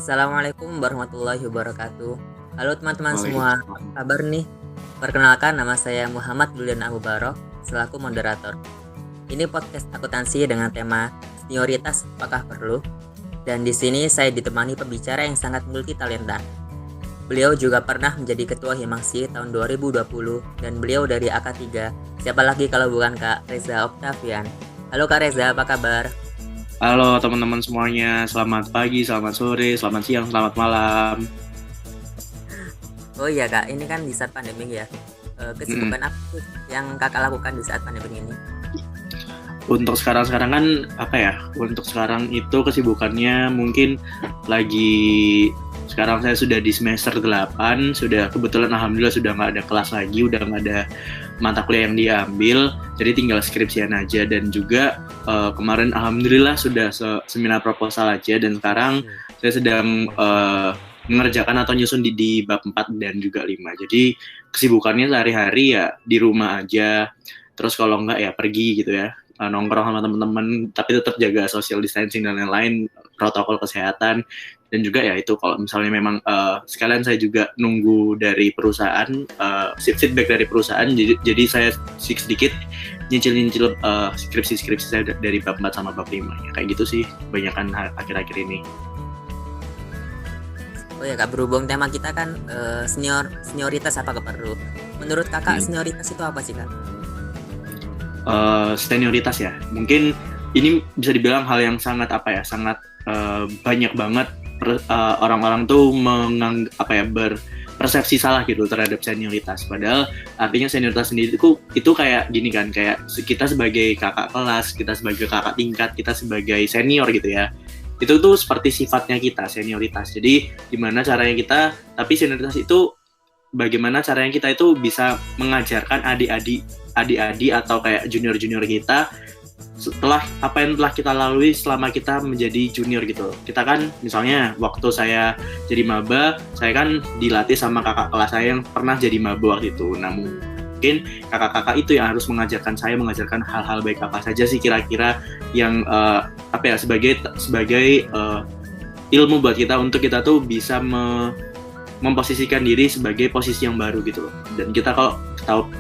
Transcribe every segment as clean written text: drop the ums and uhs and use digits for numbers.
Assalamualaikum warahmatullahi wabarakatuh. Halo teman-teman semua, apa Waalaikumsalam. kabar nih? Perkenalkan, nama saya Muhammad Dulian Abu Barok selaku moderator. Ini podcast akuntansi dengan tema senioritas apakah perlu? Dan di sini saya ditemani pembicara yang sangat multi talenta. Beliau juga pernah menjadi ketua Himaksi tahun 2020 dan beliau dari AK3. Siapa lagi kalau bukan Kak Reza Octavian. Halo Kak Reza, apa kabar? Halo teman-teman semuanya, selamat pagi, selamat sore, selamat siang, selamat malam. Oh iya Kak, ini kan di saat pandemi ya. Mm-mm. Kesibukan apa sih yang Kakak lakukan di saat pandemi ini? Untuk sekarang-sekarang kan apa ya? Untuk sekarang itu kesibukannya mungkin lagi sekarang saya sudah di semester 8, sudah kebetulan alhamdulillah sudah nggak ada kelas lagi, udah nggak ada mata kuliah yang diambil, jadi tinggal skripsian aja dan juga kemarin alhamdulillah sudah seminar proposal aja dan sekarang saya sedang mengerjakan atau nyusun di bab 4 dan juga 5. Jadi kesibukannya sehari-hari ya di rumah aja. Terus kalau enggak ya pergi gitu ya, nongkrong sama teman-teman tapi tetap jaga social distancing dan lain-lain, protokol kesehatan. Dan juga ya itu kalau misalnya memang sekalian saya juga nunggu dari perusahaan feedback dari perusahaan, jadi saya sedikit nyicil skripsi saya dari bab 4 sama bab 5 ya, kayak gitu sih kebanyakan akhir-akhir ini. Oh ya Kak, berhubung tema kita kan senioritas apakah perlu? Menurut Kakak senioritas itu apa sih Kak? Senioritas ya, mungkin ini bisa dibilang hal yang sangat sangat banyak banget orang-orang tuh berpersepsi salah gitu terhadap senioritas. Padahal artinya senioritas sendiri itu kayak gini kan, kayak kita sebagai kakak kelas, kita sebagai kakak tingkat, kita sebagai senior gitu ya. Itu tuh seperti sifatnya kita senioritas. Jadi gimana caranya kita, tapi senioritas itu bagaimana caranya kita itu bisa mengajarkan adik-adik atau kayak junior-junior kita setelah apa yang telah kita lalui selama kita menjadi junior gitu. Kita kan misalnya waktu saya jadi maba, saya kan dilatih sama kakak kelas saya yang pernah jadi maba waktu itu. Nah mungkin kakak-kakak itu yang harus mengajarkan hal-hal baik apa saja sih kira-kira yang sebagai ilmu buat kita untuk kita tuh bisa memposisikan diri sebagai posisi yang baru gitu loh. Dan kita kalau tahu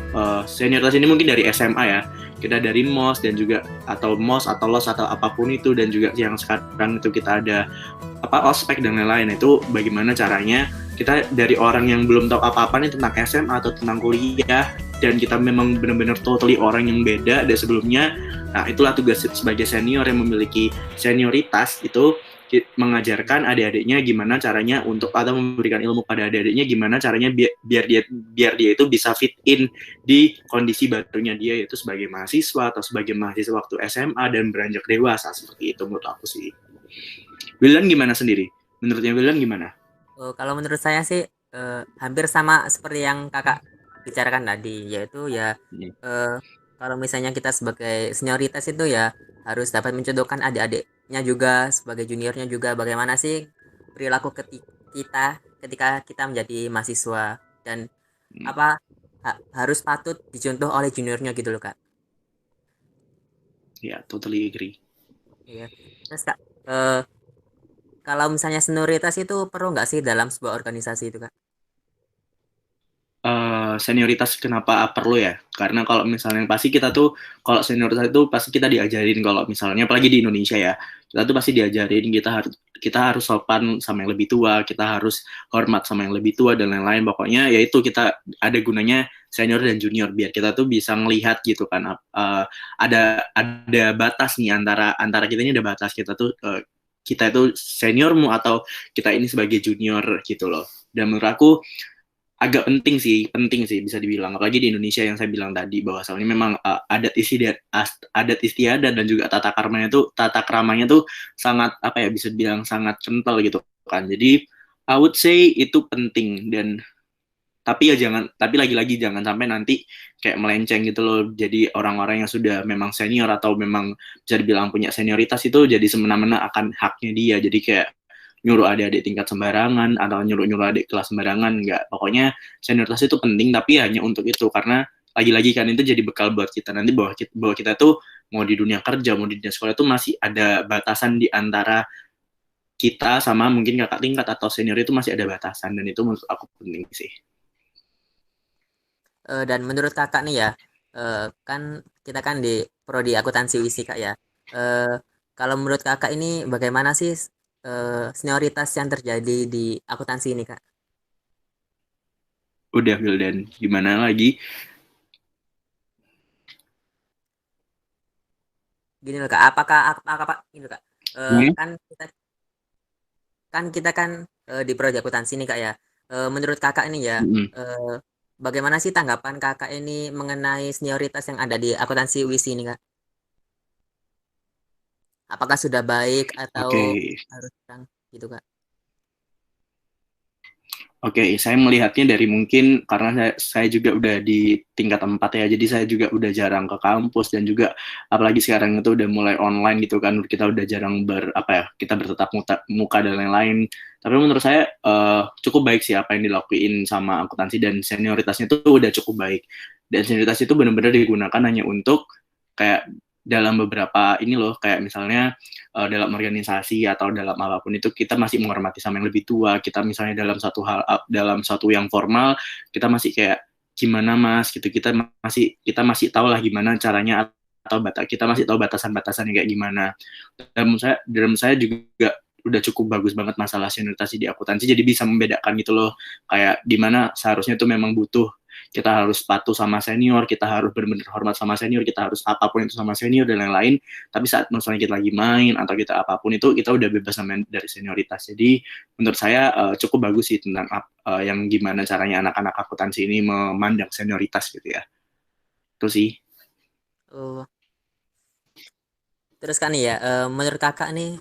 senioritas ini mungkin dari SMA ya, kita dari MOS dan juga atau MOS atau LOS atau apapun itu, dan juga yang sekarang itu kita ada ospek dan lain-lain. Itu bagaimana caranya kita dari orang yang belum tahu apa-apa nih tentang SMA atau tentang kuliah, dan kita memang benar-benar totally orang yang beda dari sebelumnya. Nah itulah tugas sebagai senior yang memiliki senioritas, itu mengajarkan adik-adiknya gimana caranya untuk atau memberikan ilmu pada adik-adiknya gimana caranya biar dia itu bisa fit in di kondisi barunya dia, yaitu sebagai mahasiswa atau sebagai mahasiswa waktu SMA dan beranjak dewasa, seperti itu menurut aku sih. Wildan gimana sendiri? Menurutnya Wildan gimana? Kalau menurut saya sih hampir sama seperti yang Kakak bicarakan tadi, yaitu ya kalau misalnya kita sebagai senioritas itu ya harus dapat mencontohkan adik-adiknya juga sebagai juniornya juga, bagaimana sih perilaku kita ketika kita menjadi mahasiswa, dan apa harus patut dicontoh oleh juniornya gitu loh Kak. Ya, totally agree. Iya. Terus Kak, kalau misalnya senioritas itu perlu nggak sih dalam sebuah organisasi itu Kak? Senioritas kenapa perlu ya? Karena kalau misalnya pasti kita tuh kalau senioritas itu pasti kita diajarin, kalau misalnya apalagi di Indonesia ya, kita tuh pasti diajarin kita harus sopan sama yang lebih tua, kita harus hormat sama yang lebih tua dan lain-lain. Pokoknya ya itu kita ada gunanya senior dan junior biar kita tuh bisa ngelihat gitu kan, ada batas nih antara kita ini, ada batas kita itu seniormu atau kita ini sebagai junior gitu loh. Dan menurut aku agak penting sih bisa dibilang, apalagi di Indonesia yang saya bilang tadi bahwa soalnya memang adat istiadat dan juga tata keramanya tuh sangat bisa dibilang sangat kental gitu kan. Jadi I would say itu penting, dan tapi lagi-lagi jangan sampai nanti kayak melenceng gitu loh, jadi orang-orang yang sudah memang senior atau memang bisa dibilang punya senioritas itu jadi semena-mena akan haknya dia, jadi kayak nyuruh adik-adik tingkat sembarangan atau nyuruh adik kelas sembarangan. Enggak, pokoknya senioritas itu penting tapi hanya untuk itu, karena lagi-lagi kan itu jadi bekal buat kita nanti bahwa kita tuh mau di dunia kerja mau di dunia sekolah itu masih ada batasan di antara kita sama mungkin kakak tingkat atau senior itu masih ada batasan, dan itu menurut aku penting sih. Dan menurut kakak nih ya, kan kita kan di prodi akuntansi UISI kak ya. Eh, Kalau menurut kakak ini bagaimana sih senioritas yang terjadi di akuntansi ini kak? Udah Wildan, gimana lagi? Gini loh kak, apakah apa ini loh kak? Hmm? Kan kita kan di prodi akuntansi nih kak ya. Menurut kakak ini ya, Mm-mm. eh, bagaimana sih tanggapan kakak ini mengenai senioritas yang ada di akuntansi UISI ini kak? Apakah sudah baik atau Oke. harus kurang gitu kak? Oke, saya melihatnya dari mungkin karena saya juga udah di tingkat 4 ya, jadi saya juga udah jarang ke kampus, dan juga apalagi sekarang itu udah mulai online gitu kan, kita udah jarang kita bertatap muka dan lain-lain. Tapi menurut saya cukup baik sih apa yang dilakuin sama akuntansi, dan senioritasnya itu udah cukup baik. Dan senioritas itu benar-benar digunakan hanya untuk kayak dalam beberapa ini loh, kayak misalnya dalam organisasi atau dalam apapun itu kita masih menghormati sama yang lebih tua. Kita misalnya dalam satu hal, dalam satu yang formal, kita masih kayak gimana mas gitu, kita masih tahu lah gimana caranya, atau kita masih tahu batasan-batasannya kayak gimana. Dan saya juga udah cukup bagus banget masalah senioritas di akuntansi, jadi bisa membedakan gitu loh, kayak dimana seharusnya itu memang butuh kita harus patuh sama senior, kita harus benar-benar hormat sama senior, kita harus apapun itu sama senior dan lain-lain. Tapi saat misalnya kita lagi main atau kita apapun itu, kita udah bebas sama dari senioritas. Jadi menurut saya cukup bagus sih tentang yang gimana caranya anak-anak akuntansi ini memandang senioritas gitu ya. Itu sih. Oh, terus kan nih ya, menurut kakak nih,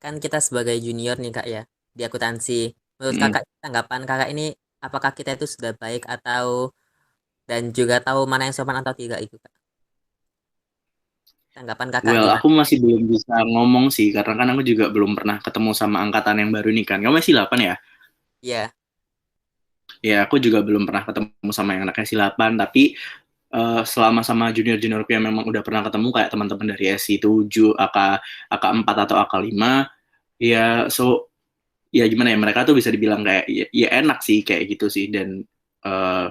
kan kita sebagai junior nih kak ya di akuntansi. Menurut Mm. kakak tanggapan kakak ini, apakah kita itu sudah baik atau dan juga tahu mana yang sopan atau tidak itu kak? Tanggapan kakak Well, gimana? aku masih belum bisa ngomong sih, karena kan aku juga belum pernah ketemu sama angkatan yang baru nih kan. Kamu masih 8 ya? Iya. Ya, aku juga belum pernah ketemu sama yang anaknya silapan, tapi selama sama junior-juniorku yang memang udah pernah ketemu, kayak teman-teman dari SI 7, AK4 atau AK5, ya ya gimana ya, mereka tuh bisa dibilang kayak ya enak sih kayak gitu sih. Dan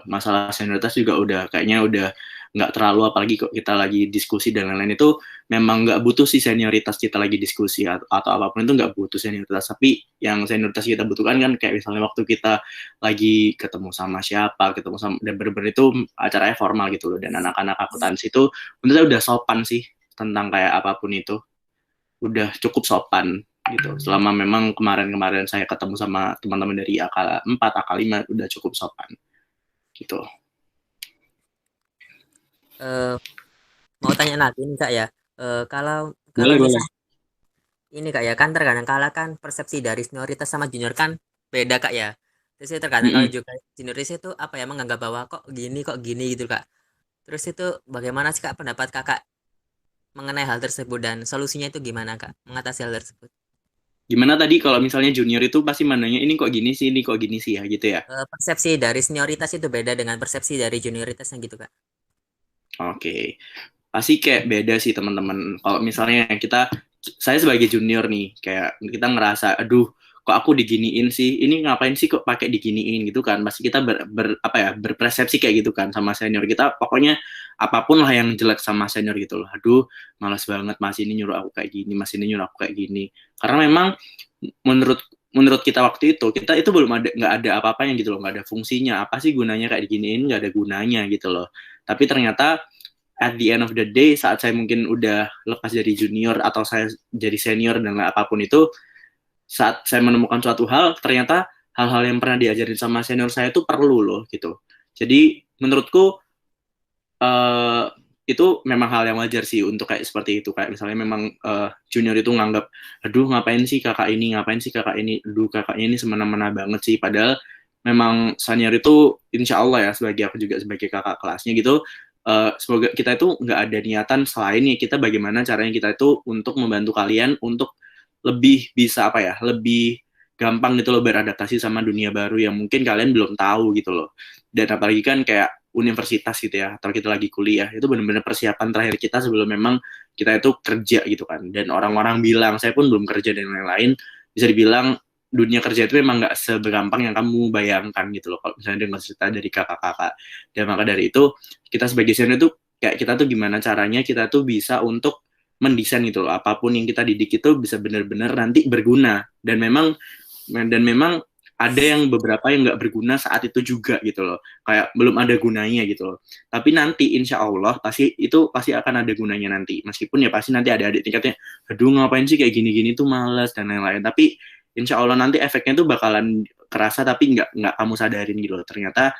masalah senioritas juga udah kayaknya udah nggak terlalu, apalagi kok kita lagi diskusi dan lain-lain itu memang nggak butuh sih senioritas. Kita lagi diskusi atau apapun itu nggak butuh senioritas, tapi yang senioritas kita butuhkan kan kayak misalnya waktu kita lagi ketemu sama siapa, ketemu sama, dan bener-bener itu acaranya formal gitu loh. Dan anak-anak akuntansi itu menurut saya udah sopan sih, tentang kayak apapun itu udah cukup sopan gitu. Selama memang kemarin-kemarin saya ketemu sama teman-teman dari AK4, AK5 udah cukup sopan gitu. Eh, Mau tanya lagi nih kak ya. Kalau kalau Boleh, boleh. misal ini kak ya, kan terkadang kala kan persepsi dari senioritas sama junior kan beda kak ya. Terus itu terkadang kalau Mm-mm. juga junioritas itu apa ya, menganggap bahwa kok gini gitu kak. Terus itu bagaimana sih kak pendapat kakak mengenai hal tersebut dan solusinya itu gimana kak mengatasi hal tersebut? Gimana tadi kalau misalnya junior itu pasti mandangnya ini kok gini sih, ini kok gini sih ya gitu ya. Persepsi dari senioritas itu beda dengan persepsi dari junioritasnya gitu kak. Oke. Pasti kayak beda sih teman-teman. Kalau misalnya saya sebagai junior nih, kayak kita ngerasa, aduh, kok aku diginiin sih? Ini ngapain sih kok pakai diginiin gitu kan? Pasti kita apa ya, berpersepsi kayak gitu kan sama senior kita. Pokoknya apapun lah yang jelek sama senior gitu loh. Aduh, malas banget mas ini nyuruh aku kayak gini, mas ini nyuruh aku kayak gini. Karena memang menurut menurut kita waktu itu, kita itu belum ada, nggak ada apa-apanya gitu loh, nggak ada fungsinya. Apa sih gunanya kayak diginiin? Nggak ada gunanya gitu loh. Tapi ternyata at the end of the day, saat saya mungkin udah lepas dari junior atau saya jadi senior dan apapun itu, saat saya menemukan suatu hal, ternyata hal-hal yang pernah diajarin sama senior saya itu perlu loh gitu. Jadi menurutku uh, itu memang hal yang wajar sih untuk kayak seperti itu. Kayak misalnya memang junior itu nganggap, aduh ngapain sih kakak ini, ngapain sih kakak ini, aduh kakaknya ini semena-mena banget sih. Padahal memang senior itu insya Allah ya, sebagai aku juga sebagai kakak kelasnya gitu, semoga kita itu nggak ada niatan selain ya kita bagaimana caranya kita itu untuk membantu kalian untuk lebih bisa apa ya, lebih gampang gitu loh beradaptasi sama dunia baru yang mungkin kalian belum tahu gitu loh. Dan apalagi kan kayak universitas gitu ya, atau kita lagi kuliah, itu benar-benar persiapan terakhir kita sebelum memang kita itu kerja gitu kan. Dan orang-orang bilang, saya pun belum kerja dan lain-lain, bisa dibilang dunia kerja itu memang nggak segampang yang kamu bayangkan gitu loh, kalau misalnya dengar cerita dari kakak-kakak. Dan maka dari itu kita sebagai senior itu kayak kita tuh gimana caranya kita tuh bisa untuk mendesain gitu loh, apapun yang kita didik itu bisa benar-benar nanti berguna. Dan memang ada yang beberapa yang nggak berguna saat itu juga gitu loh, kayak belum ada gunanya gitu loh. Tapi nanti insya Allah pasti akan ada gunanya nanti, meskipun ya pasti nanti ada adik tingkatnya, aduh ngapain sih kayak gini-gini tuh males dan lain-lain. Tapi insya Allah nanti efeknya tuh bakalan kerasa, tapi nggak kamu sadarin gitu loh. Ternyata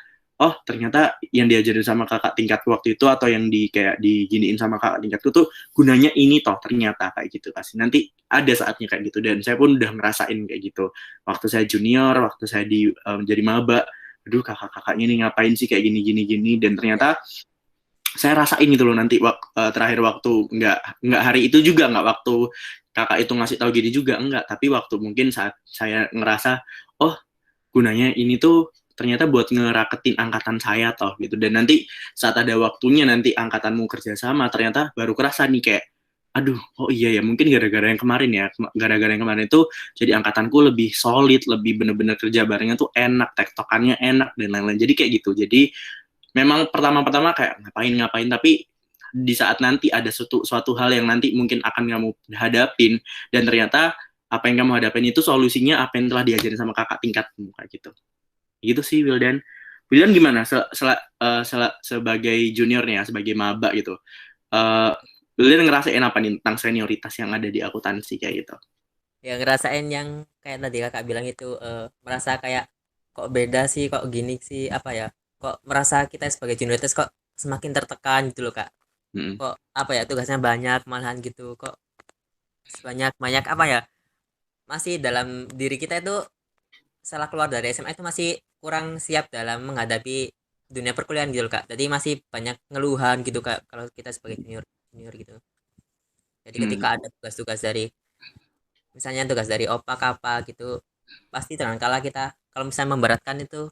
yang diajarin sama kakak tingkatku waktu itu, atau yang kayak diginiin sama kakak tingkatku tuh gunanya ini toh, ternyata kayak gitu. Pasti nanti ada saatnya kayak gitu, dan saya pun udah ngerasain kayak gitu waktu saya junior, waktu saya jadi maba. Aduh, kakak-kakaknya ini ngapain sih kayak gini gini gini, dan ternyata saya rasain gitu loh nanti terakhir waktu, nggak hari itu juga, nggak waktu kakak itu ngasih tahu gini juga, enggak, tapi waktu mungkin saat saya ngerasa, oh gunanya ini tuh ternyata buat ngeraketin angkatan saya toh gitu. Dan nanti saat ada waktunya nanti angkatanmu kerja sama, ternyata baru kerasa nih kayak, aduh, oh iya ya, mungkin gara-gara yang kemarin ya, gara-gara yang kemarin itu jadi angkatanku lebih solid, lebih bener-bener kerja barengnya tuh enak, tektokannya enak dan lain-lain. Jadi kayak gitu. Jadi memang pertama-pertama kayak ngapain-ngapain, tapi di saat nanti ada suatu hal yang nanti mungkin akan kamu hadapin, dan ternyata apa yang kamu hadapin itu solusinya apa yang telah diajarin sama kakak tingkatmu kayak gitu. Gitu sih Wildan. Wildan gimana sebagai juniornya, sebagai maba gitu? Eh Wildan ngerasain apa nih tentang senioritas yang ada di akuntansi kayak gitu? Ya ngerasain yang kayak tadi kakak bilang itu, merasa kayak kok beda sih, kok gini sih, apa ya, kok merasa kita sebagai junioritas kok semakin tertekan gitu loh kak. Hmm. Kok apa ya, tugasnya banyak malahan gitu, kok banyak banyak apa ya, masih dalam diri kita itu setelah keluar dari SMA itu masih kurang siap dalam menghadapi dunia perkuliahan gitu loh kak. Jadi masih banyak ngeluhan gitu kak kalau kita sebagai junior junior gitu. Jadi ketika Hmm. ada tugas-tugas dari, misalnya tugas dari opa kapa gitu, pasti terkala kita kalau misalnya memberatkan itu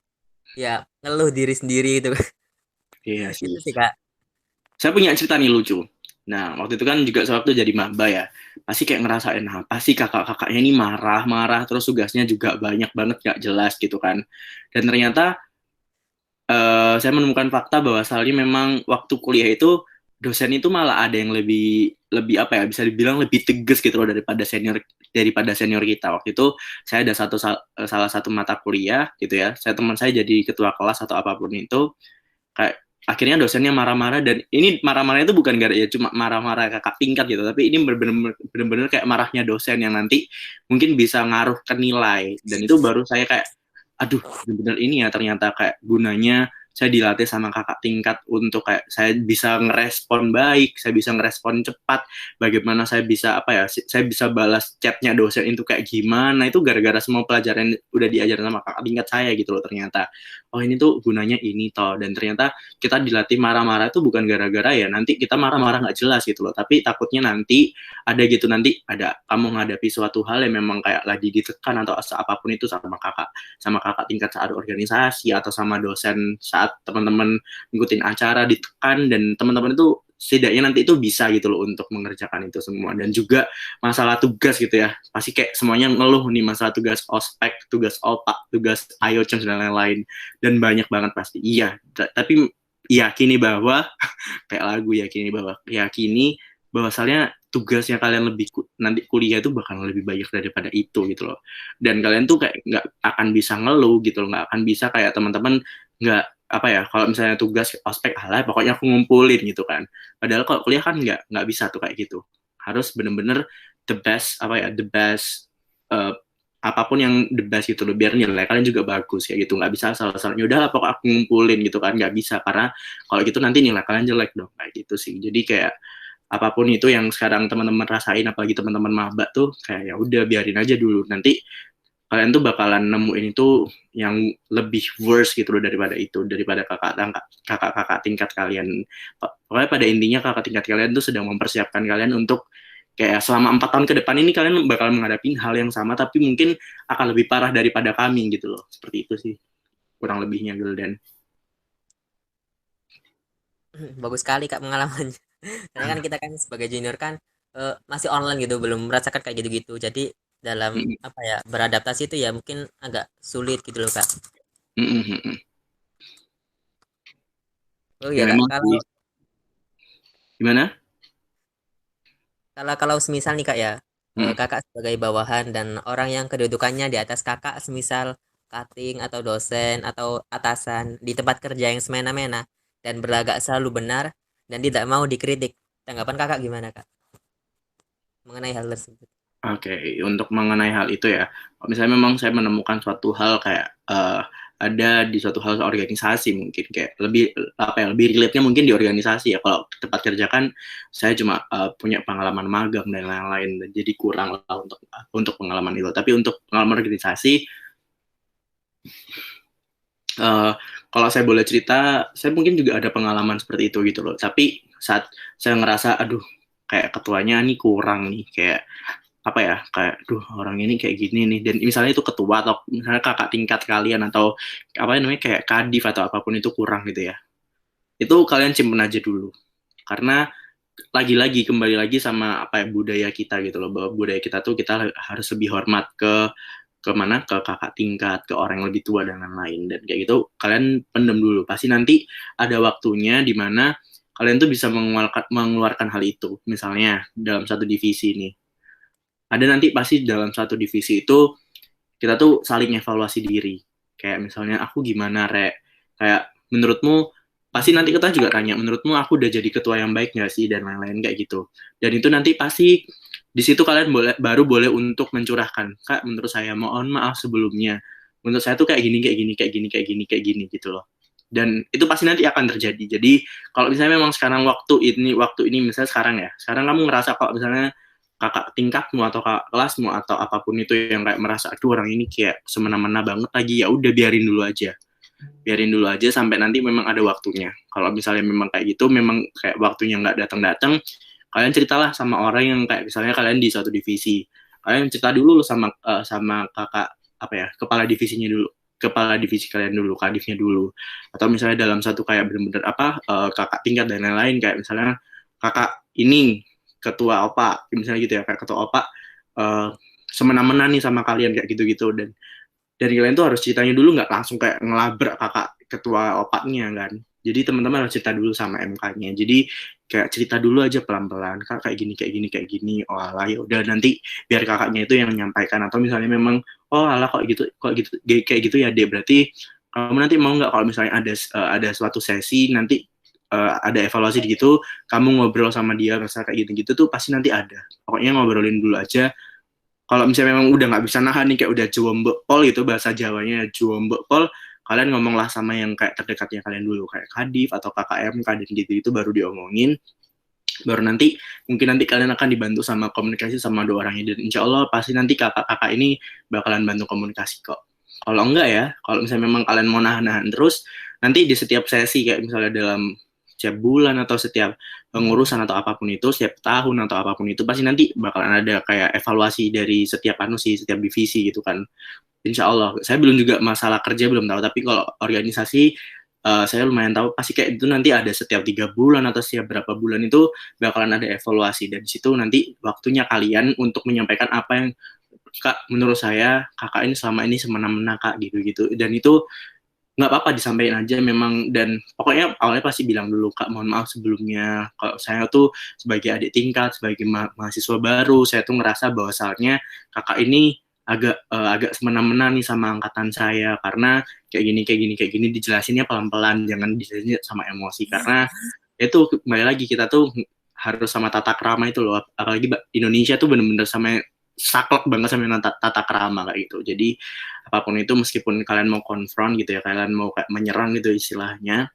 ya ngeluh diri sendiri gitu. Iya Itu sih. sih kak. Saya punya cerita nih lucu. Nah, waktu itu kan juga sewaktu jadi maba ya, pasti kayak ngerasain apa sih kakak-kakaknya ini marah-marah, terus tugasnya juga banyak banget gak jelas gitu kan. Dan ternyata saya menemukan fakta bahwa soalnya memang waktu kuliah itu dosen itu malah ada yang lebih lebih apa ya, bisa dibilang lebih tegas gitu loh daripada senior kita. Waktu itu saya ada salah satu mata kuliah gitu ya, teman saya jadi ketua kelas atau apapun itu, kayak akhirnya dosennya marah-marah. Dan ini marah-marah itu bukan gara ya cuma marah-marah kakak tingkat gitu, tapi ini bener-bener kayak marahnya dosen yang nanti mungkin bisa ngaruh ke nilai. Dan itu baru saya kayak, aduh, bener-bener ini ya ternyata kayak gunanya saya dilatih sama kakak tingkat untuk kayak saya bisa ngerespon baik, saya bisa ngerespon cepat, bagaimana saya bisa apa ya, saya bisa balas chatnya dosen itu kayak gimana, itu gara-gara semua pelajaran udah diajarin sama kakak tingkat saya gitu loh. Ternyata oh ini tuh gunanya ini toh. Dan ternyata kita dilatih marah-marah itu bukan gara-gara ya nanti kita marah-marah nggak jelas gitu loh, tapi takutnya nanti ada gitu, nanti ada kamu menghadapi suatu hal yang memang kayak lagi ditekan atau apapun itu sama kakak tingkat saat organisasi, atau sama dosen saat teman-teman ngikutin acara ditekan, dan teman-teman itu setidaknya nanti itu bisa gitu loh untuk mengerjakan itu semua. Dan juga masalah tugas gitu ya, pasti kayak semuanya ngeluh nih masalah tugas ospek, tugas opak, tugas IOCEM dan lain-lain, dan banyak banget pasti. Iya, tapi yakini bahwa kayak lagu, yakini bahwasannya tugasnya kalian nanti kuliah itu bakal lebih banyak daripada itu gitu loh. Dan kalian tuh kayak nggak akan bisa ngeluh gitu loh, nggak akan bisa kayak teman-teman, nggak apa ya, kalau misalnya tugas ospek alah pokoknya aku ngumpulin gitu kan. Padahal kalau kuliah kan nggak bisa tuh kayak gitu. Harus bener-bener the best, apa ya, the best, uh, apapun yang the best gitu loh, biar nilai kalian juga bagus kayak gitu. Nggak bisa salah-salahnya udah pokok aku ngumpulin gitu kan, nggak bisa, karena kalau gitu nanti nilai kalian jelek dong kayak gitu sih. Jadi kayak apapun itu yang sekarang teman-teman rasain, apalagi teman-teman maba tuh, kayak ya udah biarin aja dulu. Nanti kalian tuh bakalan nemuin itu yang lebih worse gitu loh daripada itu, daripada kakak-kakak tingkat kalian. Pokoknya pada intinya kakak tingkat kalian tuh sedang mempersiapkan kalian untuk kayak selama 4 tahun ke depan ini kalian bakal menghadapi hal yang sama, tapi mungkin akan lebih parah daripada kami gitu loh. Seperti itu sih kurang lebihnya, Gildan. Bagus sekali kak pengalamannya. Karena kan kita kan sebagai junior kan, masih online gitu, belum merasakan kayak gitu-gitu. Jadi dalam Mm, apa ya beradaptasi itu ya mungkin agak sulit gitu loh Kak. mm, mm, mm, mm. Oh Ya ya Kak, memang kalau sih. Gimana? kalau kalau semisal nih Kak ya, Mm. Kakak sebagai bawahan dan orang yang kedudukannya di atas Kakak, semisal cutting atau dosen atau atasan di tempat kerja yang semena-mena dan berlagak selalu benar dan tidak mau dikritik. Tanggapan Kakak gimana Kak mengenai hal tersebut? Oke, untuk mengenai hal itu ya, kalau misalnya memang saya menemukan suatu hal kayak ada di suatu hal organisasi mungkin kayak lebih apa ya lebih relate-nya mungkin di organisasi ya. Kalau tempat kerja kan saya cuma punya pengalaman magang dan lain-lain, dan jadi kurang lah untuk pengalaman itu. Tapi untuk pengalaman organisasi, eh, kalau saya boleh cerita, saya mungkin juga ada pengalaman seperti itu gitu loh. Tapi saat saya ngerasa, aduh, kayak ketuanya nih kurang nih, kayak apa ya kayak duh orang ini kayak gini nih, dan misalnya itu ketua atau misalnya kakak tingkat kalian atau apa namanya kayak kadif atau apapun itu kurang gitu ya, itu kalian simpen aja dulu, karena lagi-lagi kembali lagi sama apa ya budaya kita gitu loh, bahwa budaya kita tuh kita harus lebih hormat ke mana ke kakak tingkat, ke orang yang lebih tua dan lain-lain, dan kayak gitu kalian pendem dulu, pasti nanti ada waktunya di mana kalian tuh bisa mengeluarkan hal itu. Misalnya dalam satu divisi nih, ada nanti pasti dalam satu divisi itu kita tuh saling evaluasi diri. Kayak misalnya aku gimana Rek? Kayak menurutmu, pasti nanti kita juga tanya, menurutmu aku udah jadi ketua yang baik nggak sih dan lain-lain kayak gitu. Dan itu nanti pasti di situ kalian baru boleh untuk mencurahkan. Kak, menurut saya mohon maaf sebelumnya. Menurut saya tuh kayak gini, kayak gini, kayak gini, kayak gini, kayak gini gitu loh. Dan itu pasti nanti akan terjadi. Jadi kalau misalnya memang sekarang waktu ini misalnya sekarang ya, sekarang kamu ngerasa kalau misalnya kakak tingkatmu atau kakak kelasmu atau apapun itu yang kayak merasa aduh orang ini kayak semena-mena banget lagi, ya udah biarin dulu aja sampai nanti memang ada waktunya. Kalau misalnya memang kayak gitu, memang kayak waktunya nggak datang-datang, kalian ceritalah sama orang yang kayak misalnya kalian di suatu divisi, kalian cerita dulu sama kakak apa ya kepala divisinya dulu, kepala divisi kalian dulu, kadifnya dulu, atau misalnya dalam satu kayak bener-bener apa kakak tingkat dan lain-lain, kayak misalnya kakak ini ketua opa misalnya gitu ya, kayak ketua opa uh, semena-mena nih sama kalian kayak gitu-gitu, dan dari kalian tuh harus ceritanya dulu, nggak langsung kayak ngelabrak kakak ketua opaknya kan. Jadi teman-teman harus cerita dulu sama MK-nya. Jadi kayak cerita dulu aja pelan-pelan, kak kayak gini kayak gini kayak gini. Oh alah ya udah, nanti biar kakaknya itu yang menyampaikan, atau misalnya memang oh alah kok gitu kayak gitu ya deh, berarti kamu nanti mau nggak kalau misalnya ada suatu sesi nanti ada evaluasi gitu, kamu ngobrol sama dia misalnya kayak gitu-gitu tuh pasti nanti ada. Pokoknya ngobrolin dulu aja. Kalau misalnya memang udah nggak bisa nahan nih, kayak udah juombek pol gitu bahasa Jawanya, juombek pol, kalian ngomonglah sama yang kayak terdekatnya kalian dulu, kayak kadif atau KKM kadif gitu itu baru diomongin, baru nanti mungkin nanti kalian akan dibantu sama komunikasi sama dua orang ini, dan insya Allah pasti nanti kakak-kakak ini bakalan bantu komunikasi kok. Kalau enggak ya, kalau misalnya memang kalian mau nahan-nahan terus, nanti di setiap sesi kayak misalnya dalam setiap bulan atau setiap pengurusan atau apapun itu, setiap tahun atau apapun itu, pasti nanti bakalan ada kayak evaluasi dari setiap setiap divisi gitu kan. Insya Allah. Saya belum juga masalah kerja belum tahu, tapi kalau organisasi saya lumayan tahu pasti kayak itu nanti ada setiap 3 bulan atau setiap berapa bulan itu bakalan ada evaluasi, dan di situ nanti waktunya kalian untuk menyampaikan apa yang kak menurut saya kakak ini selama ini semena-mena kak gitu-gitu, dan itu nggak apa-apa disampaikan aja memang, dan pokoknya awalnya pasti bilang dulu kak mohon maaf sebelumnya, kalau saya tuh sebagai adik tingkat, sebagai mahasiswa baru, saya tuh ngerasa bahwasannya kakak ini agak semena-mena nih sama angkatan saya, karena kayak gini kayak gini kayak gini, dijelasinnya pelan-pelan, jangan dijelasinnya sama emosi, karena itu kembali lagi kita tuh harus sama tata krama itu loh, apalagi Indonesia tuh bener-bener sama saklek banget sama tata krama kayak gitu. Jadi apapun itu, meskipun kalian mau konfront gitu ya, kalian mau kayak menyerang gitu istilahnya,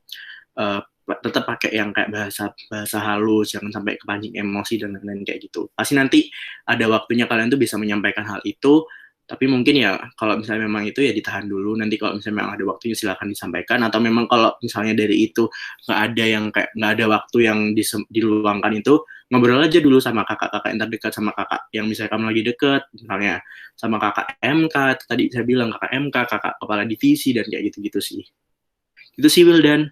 uh, tetap pakai yang kayak bahasa bahasa halus, jangan sampai kepancing emosi dan lain-lain kayak gitu. Pasti nanti ada waktunya kalian tuh bisa menyampaikan hal itu, tapi mungkin ya kalau misalnya memang itu ya ditahan dulu, nanti kalau misalnya memang ada waktunya silakan disampaikan, atau memang kalau misalnya dari itu nggak ada yang kayak nggak ada waktu yang diluangkan, itu ngobrol aja dulu sama kakak-kakak yang terdekat, sama kakak yang misalnya kamu lagi deket, misalnya sama kakak MK, tadi saya bilang kakak MK, kakak kepala divisi, dan kayak gitu-gitu sih. Itu sih Wildan.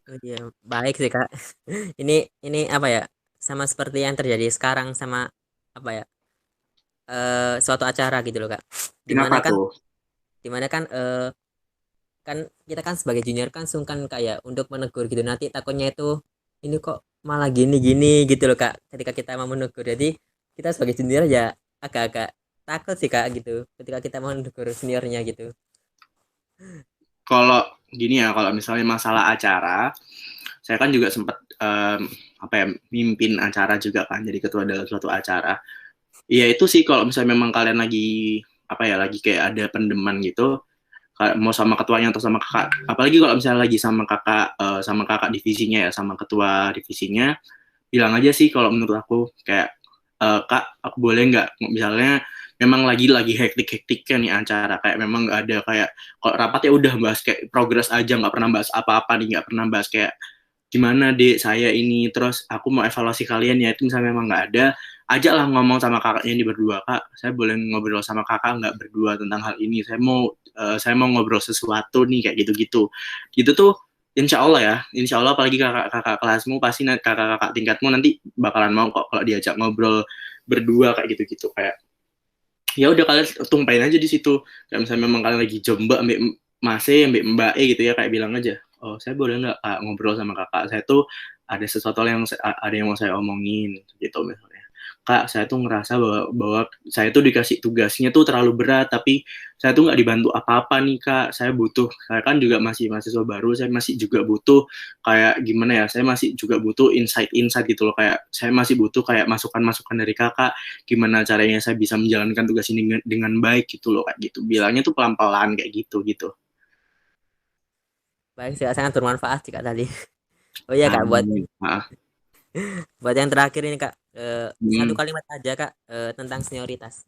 Oh iya, baik sih Kak. Ini apa ya? Sama seperti yang terjadi sekarang sama apa ya? suatu acara gitu loh Kak. Kenapa Dimana kan tuh? dimana kan kan kita kan sebagai junior kan sungkan kayak untuk menegur gitu, nanti takutnya itu ini kok malah gini gini gitu loh Kak, ketika kita mau menegur. Jadi kita sebagai junior ya agak-agak takut sih Kak gitu ketika kita mau menegur seniornya gitu. Kalau gini ya, kalau misalnya masalah acara, saya kan juga sempat apa ya, mimpin acara juga kan, jadi ketua dalam suatu acara. Iya itu sih, kalau misalnya memang kalian lagi apa ya, lagi kayak ada pendeman gitu, mau sama ketuanya atau sama kakak, apalagi kalau misalnya lagi sama kakak divisinya ya, sama ketua divisinya, bilang aja sih kalau menurut aku kayak, kak aku boleh nggak, misalnya memang lagi hektik-hektiknya nih acara, kayak memang nggak ada kayak, kalau rapat ya udah bahas kayak progres aja, nggak pernah bahas apa-apa nih, nggak pernah bahas kayak gimana dek saya ini, terus aku mau evaluasi kalian ya, itu misalnya memang nggak ada, ajak lah ngomong sama kakaknya ini berdua, kak saya boleh ngobrol sama kakak nggak berdua tentang hal ini, saya mau ngobrol sesuatu nih, kayak gitu-gitu. Gitu tuh insya Allah apalagi kakak-kakak kelasmu, pasti kakak-kakak tingkatmu nanti bakalan mau kok kalau diajak ngobrol berdua kayak gitu-gitu. Kayak ya udah, kalian tumpahin aja di situ, kayak misalnya memang kalian lagi jombak ambek Mase ambek Mbak E gitu ya, kayak bilang aja, oh saya boleh nggak kak ngobrol sama kakak, saya tuh ada sesuatu ada yang mau saya omongin gitu, misalnya kak saya tuh ngerasa bahwa saya tuh dikasih tugasnya tuh terlalu berat, tapi saya tuh nggak dibantu apa-apa nih kak, saya kan juga masih mahasiswa baru, saya masih juga butuh kayak gimana ya, saya masih juga butuh insight gitu loh, kayak saya masih butuh kayak masukan-masukan dari kakak, gimana caranya saya bisa menjalankan tugas ini dengan baik gitu loh, kayak gitu bilangnya tuh pelan-pelan kayak gitu gitu. Baik sih, sangat bermanfaat sih Kak tadi. Oh iya Kak, buat Amin. Ah, buat yang terakhir ini Kak, satu hmm, kalimat aja Kak, tentang senioritas.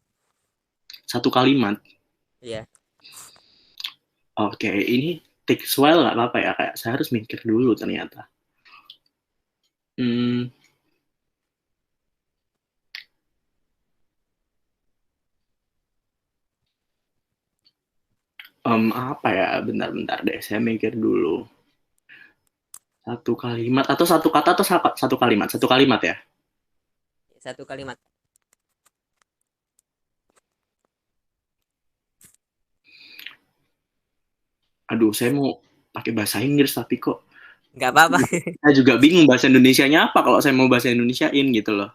satu kalimat. Iya. Oke, ini take while nggak apa-apa ya, kayak saya harus mikir dulu ternyata. Hmm, apa ya? Bentar-bentar deh, saya mikir dulu. Satu kalimat atau satu kata atau satu kalimat? Satu kalimat ya. Satu kalimat. Aduh, saya mau pakai bahasa Inggris tapi kok Nggak apa-apa. saya juga bingung bahasa Indonesianya apa kalau saya mau bahasa Indonesiain gitu loh.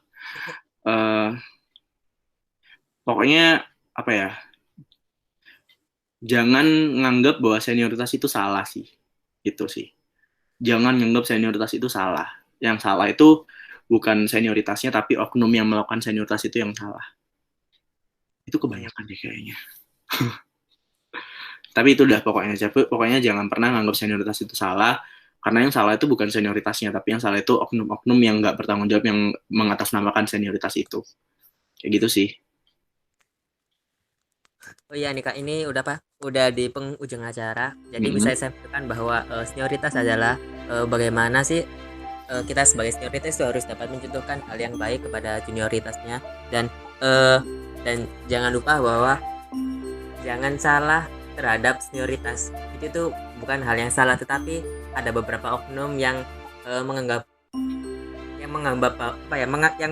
Eh pokoknya apa ya? Jangan nganggap bahwa senioritas itu salah sih. Gitu sih. Jangan nganggap senioritas itu salah. Yang salah itu bukan senioritasnya, tapi oknum yang melakukan senioritas itu yang salah. Itu kebanyakan deh kayaknya. Tapi itu udah pokoknya jangan pernah nganggap senioritas itu salah, karena yang salah itu bukan senioritasnya, tapi yang salah itu oknum-oknum yang nggak bertanggung jawab yang mengatasnamakan senioritas itu. Kayak gitu sih. Oh iya nih Kak, ini udah apa? Udah di penghujung acara. Jadi bisa Mm-mm. saya sampaikan bahwa senioritas adalah bagaimana sih kita sebagai senioritas itu harus dapat mencontohkan hal yang baik kepada junioritasnya, dan eh, dan jangan lupa bahwa jangan salah terhadap senioritas. Itu tuh bukan hal yang salah, tetapi ada beberapa oknum yang menganggap yang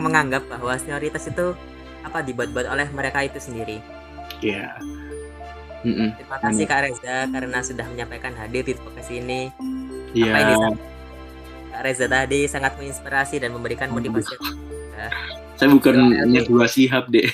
menganggap bahwa senioritas itu apa dibuat-buat oleh mereka itu sendiri. Ya. Mm-mm. Terima kasih Kak Reza karena sudah menyampaikan hadir di podcast ini. Apa Iya. yang disampaikan Kak Reza tadi sangat menginspirasi dan memberikan motivasi. Saya bukan Selalu, Najwa Shihab deh.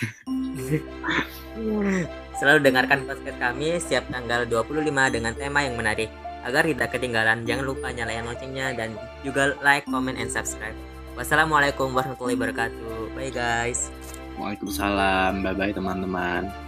selalu dengarkan podcast kami setiap tanggal 25 dengan tema yang menarik. Agar tidak ketinggalan, jangan lupa nyalain loncengnya dan juga like, comment, and subscribe. Wassalamualaikum warahmatullahi wabarakatuh. Bye guys. Waalaikumsalam. Bye-bye teman-teman.